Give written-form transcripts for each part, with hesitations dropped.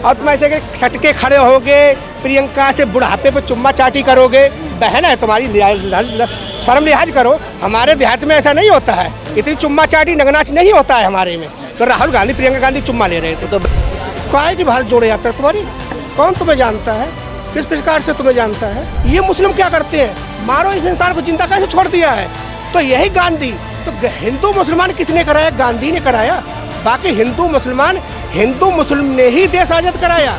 और तुम ऐसे के सटके खड़े होगे, प्रियंका से बुढ़ापे पे चुम्मा चाटी करोगे। बहन है तुम्हारी, शर्म लिहाज करो। हमारे देहात में ऐसा नहीं होता है, इतनी चुम्मा चाटी नगनाच नहीं होता है हमारे में। तो राहुल गांधी प्रियंका गांधी चुम्मा ले रहे थे, तो काहे की भारत जोड़ो यात्रा तुम्हारी? कौन तुम्हें जानता है? किस प्रकार से तुम्हें जानता है? ये मुस्लिम क्या करते हैं? मारो इस इंसान को, जिंदा कैसे छोड़ दिया है? तो यही गांधी, तो हिंदू मुसलमान किसने कराया? गांधी ने कराया। बाकी हिंदू मुस्लिम ने ही देश आजाद कराया।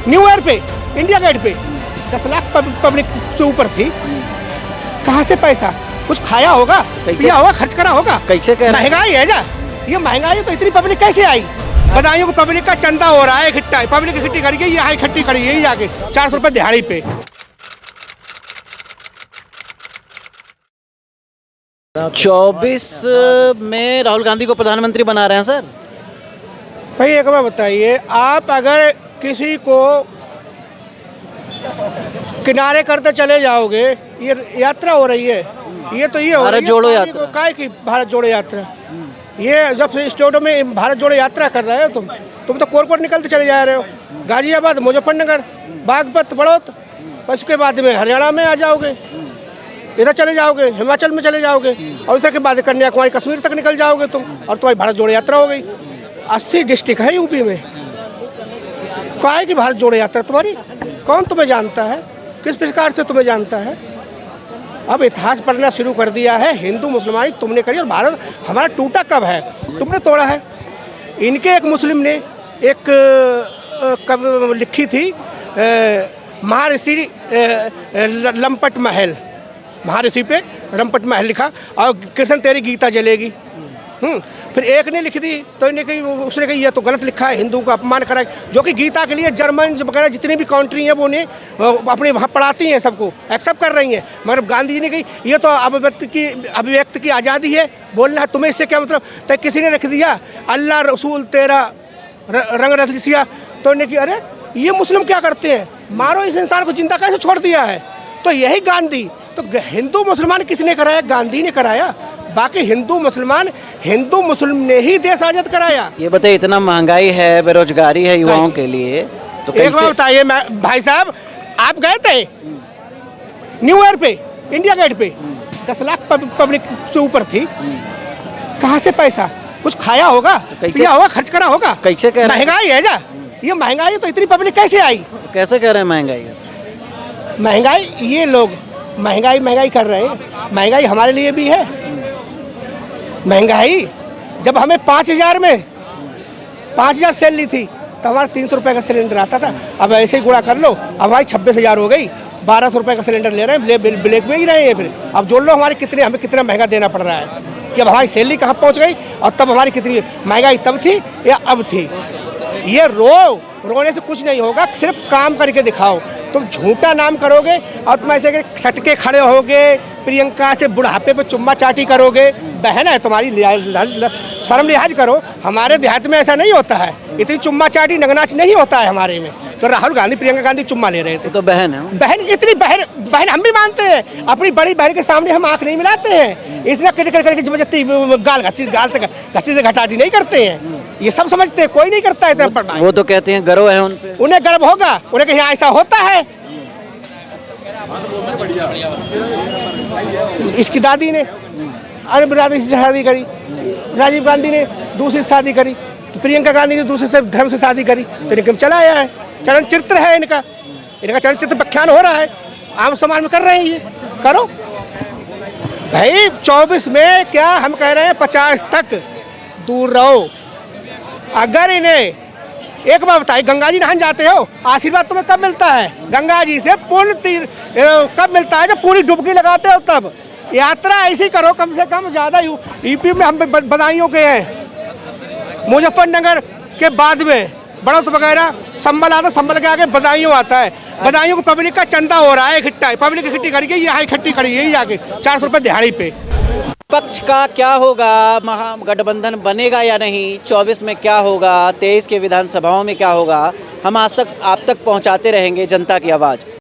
न्यू ईयर पे, इंडिया गेट पे 10 लाख पब्लिक से ऊपर थी। कहाँ से पैसा? कुछ खाया होगा, पिया होगा, खर्च करा होगा। कैसे कह रहे हैं? महंगाई है जा, ये महंगाई है तो इतनी पब्लिक कैसे आई? बदायूं को पब्लिक का चंदा हो रहा है इकट्ठा, पब्लिक इकट्ठी करी, यहाँ इकट्ठी करी यही जाके 400 रुपये दिहाड़ी पे। 24 में राहुल गांधी को प्रधानमंत्री बना रहे हैं सर। भाई एक बार बताइए, आप अगर किसी को किनारे करते चले जाओगे, ये यात्रा हो रही है, ये तो ये भारत जोड़ो यात्रा। काय की भारत जोड़ो यात्रा? ये जब से स्टेडियम में भारत जोड़ो यात्रा कर रहे हो तुम तो कोट निकलते चले जा रहे हो। गाजियाबाद, मुजफ्फरनगर, बागपत, बड़ौत, उसके बाद में हरियाणा में आ जाओगे, इधर चले जाओगे, हिमाचल में चले जाओगे, और उधर के बाद कन्याकुमारी कश्मीर तक निकल जाओगे तुम, और तुम्हारी भारत जोड़ो यात्रा हो गई। 80 डिस्ट्रिक्ट है यूपी में। काय की भारत जोड़ो यात्रा तुम्हारी? कौन तुम्हें जानता है? किस प्रकार से तुम्हें जानता है? अब इतिहास पढ़ना शुरू कर दिया है। हिंदू मुसलमानी तुमने करी और भारत हमारा टूटा कब है? तुमने तोड़ा है। इनके एक मुस्लिम ने एक कब लिखी थी, महर्षि लंपट महल, महर्षि पे रंपट महल लिखा, और कृष्ण तेरी गीता जलेगी। फिर एक ने लिख दी, तो इन्हें कही, उसने कही ये तो गलत लिखा है, हिंदू का अपमान करा है। जो कि गीता के लिए जर्मन वगैरह जितनी भी कंट्री हैं वो उन्हें अपने वहाँ पढ़ाती हैं, सबको एक्सेप्ट कर रही हैं। मगर गांधी जी ने कही ये तो अभिव्यक्त की आज़ादी है, बोलना है, तुम्हें इससे क्या मतलब? तो किसी ने रख दिया अल्लाह रसूल तेरा रंग रख लिया, तो उन्हें कि अरे ये मुस्लिम क्या करते हैं? मारो इस इंसान को, जिंदा कैसे छोड़ दिया है? तो यही गांधी, तो हिंदू मुसलमान किसने कराया? गांधी ने कराया। बाकी हिंदू मुस्लिम ने ही देश आजाद कराया। ये बताइए, इतना महंगाई है, बेरोजगारी है युवाओं के लिए, तो एक बार बताइए भाई साहब, आप गए थे न्यू ईयर पे, इंडिया गेट पे 10 लाख पब्लिक से ऊपर थी। कहाँ से पैसा? कुछ खाया होगा, पिया होगा, खर्च करा होगा। कैसे कह रहे हैं? महंगाई है जा, ये महंगाई है तो इतनी पब्लिक कैसे आई? कैसे कह रहे हैं महंगाई? महंगाई, ये लोग महंगाई कर रहे हैं। महंगाई हमारे लिए भी है। महंगाई जब हमें 5,000 सेल ली थी तो हमारा 300 रुपये का सिलेंडर आता था। अब ऐसे ही गुणा कर लो, अब हमारी 26,000 हो गई। 1,200 रुपये का सिलेंडर ले रहे हैं, ब्लैक में ही रहे हैं। फिर अब जोड़ लो हमें कितना महंगा देना पड़ रहा है कि अब हमारी सैलरी कहाँ पहुँच गई, और तब हमारी कितनी महंगाई तब थी या अब थी। ये रोने से कुछ नहीं होगा, सिर्फ काम करके दिखाओ। तुम झूठा नाम करोगे और तुम ऐसे के सटके खड़े होगे, प्रियंका से बुढ़ापे पे चुम्मा चाटी करोगे। बहन है तुम्हारी, शर्म लिहाज करो। हमारे देहात में ऐसा नहीं होता है, इतनी चुम्मा चाटी नगनाच नहीं होता है हमारे में। तो राहुल गांधी प्रियंका गांधी चुम्मा ले रहे थे, तो बहन है। बहन, इतनी बहन हम भी मानते हैं। अपनी बड़ी बहन के सामने हम आंख नहीं मिलाते हैं, इसलिए करके जबरदस्ती गाल से घटाटी नहीं करते हैं। ये सब समझते हैं, कोई नहीं करता है। वो तो कहते हैं गर्व है उन पे। उन्हें गर्व होगा, उन्हें कहीं ऐसा होता है। इसकी दादी ने अरब बिरादरी से शादी करी, राजीव गांधी ने दूसरी शादी करी, तो प्रियंका गांधी ने दूसरे से धर्म से शादी करी, तो इनकम चला आया है। चरण चित्र है इनका चरण चित्र व्याख्यान हो रहा है, आम समाज में कर रहे हैं। ये करो भाई। 24 में क्या हम कह रहे हैं, 50 तक दूर रहो। अगर इन्हें एक बार बताइए, गंगा जी नहाने जाते हो, आशीर्वाद तुम्हें कब मिलता है? गंगा जी से पुण्य कब मिलता है? जब पूरी डुबकी लगाते हो तब। यात्रा ऐसी करो कम से कम। ज़्यादा यूपी में हम बदायूं के हैं, मुजफ्फरनगर के बाद में बड़ौत वगैरह, संभल आता, संभल के आगे बदायूं आता है। बदायूं को पब्लिक का चंदा हो रहा है इकट्ठा, पब्लिक इकट्ठी करी, यहाँ इकट्ठी करी यही जाके 400 रुपये दिहाड़ी पे। पक्ष का क्या होगा, महागठबंधन बनेगा या नहीं, 24 में क्या होगा, 23 के विधानसभाओं में क्या होगा, हम आज तक आप तक पहुंचाते रहेंगे जनता की आवाज़।